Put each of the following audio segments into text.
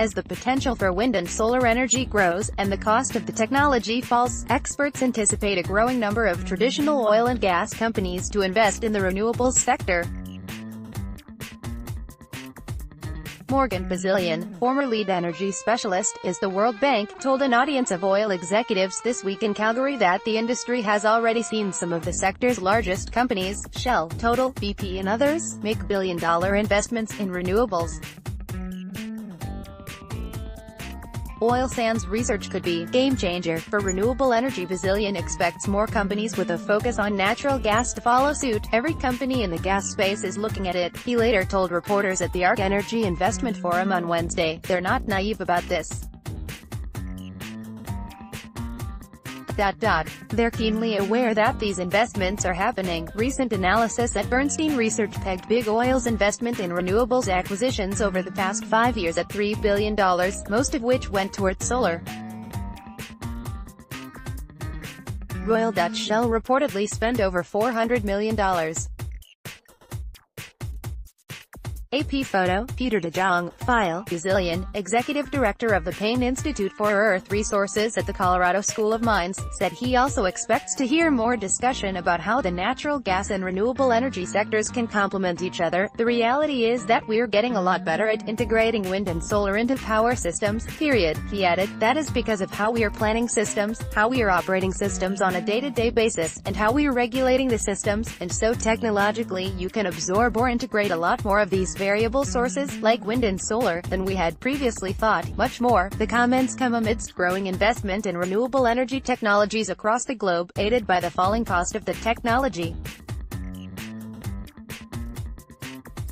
As the potential for wind and solar energy grows, and the cost of the technology falls, experts anticipate a growing number of traditional oil and gas companies to invest in the renewables sector. Morgan Bazilian, former lead energy specialist, is the World Bank, told an audience of oil executives this week in Calgary that the industry has already seen some of the sector's largest companies, Shell, Total, BP and others, make billion-dollar investments in renewables. Oilsands research could be game-changer for renewable energy. Bazilian expects more companies with a focus on natural gas to follow suit. Every company in the gas space is looking at it, he later told reporters at the ARC Energy Investment Forum on Wednesday. They're not naive about this. They're keenly aware that these investments are happening. Recent analysis at Bernstein Research pegged Big Oil's investment in renewables acquisitions over the past 5 years at $3 billion, most of which went towards solar. Royal Dutch Shell reportedly spent over $400 million. AP photo, Peter de Jong, file, Bazilian, executive director of the Payne Institute for Earth Resources at the Colorado School of Mines, said he also expects to hear more discussion about how the natural gas and renewable energy sectors can complement each other. The reality is that we're getting a lot better at integrating wind and solar into power systems, period, he added. That is because of how we are planning systems, how we are operating systems on a day-to-day basis, and how we are regulating the systems, and so technologically you can absorb or integrate a lot more of these variable sources, like wind and solar, than we had previously thought. Much more. The comments come amidst growing investment in renewable energy technologies across the globe, aided by the falling cost of the technology.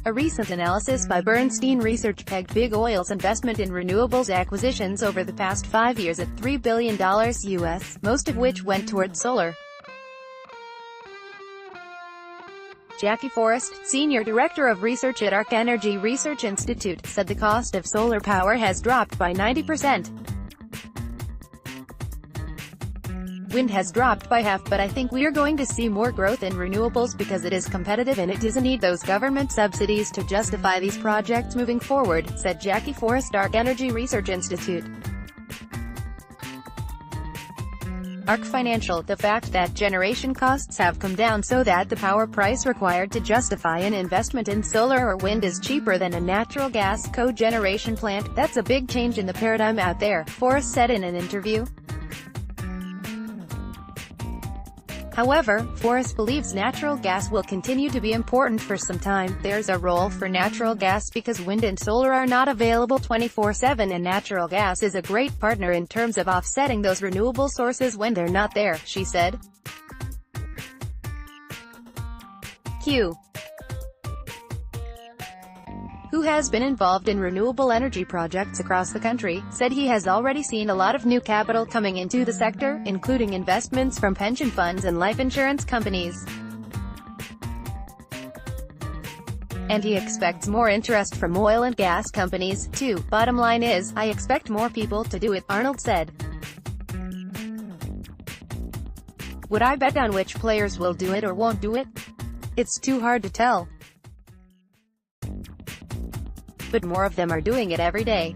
A recent analysis by Bernstein Research pegged Big Oil's investment in renewables acquisitions over the past 5 years at $3 billion US, most of which went towards solar. Jackie Forrest, Senior Director of Research at ARC Energy Research Institute, said the cost of solar power has dropped by 90%. Wind has dropped by half, but I think we are going to see more growth in renewables because it is competitive and it doesn't need those government subsidies to justify these projects moving forward, said Jackie Forrest, ARC Energy Research Institute. ARC Financial, the fact that generation costs have come down so that the power price required to justify an investment in solar or wind is cheaper than a natural gas cogeneration plant, that's a big change in the paradigm out there, Forrest said in an interview. However, Forrest believes natural gas will continue to be important for some time. There's a role for natural gas because wind and solar are not available 24/7 and natural gas is a great partner in terms of offsetting those renewable sources when they're not there, she said. Q, who has been involved in renewable energy projects across the country, said he has already seen a lot of new capital coming into the sector, including investments from pension funds and life insurance companies. And he expects more interest from oil and gas companies, too. Bottom line is, I expect more people to do it, Arnold said. Would I bet on which players will do it or won't do it? It's too hard to tell. But more of them are doing it every day.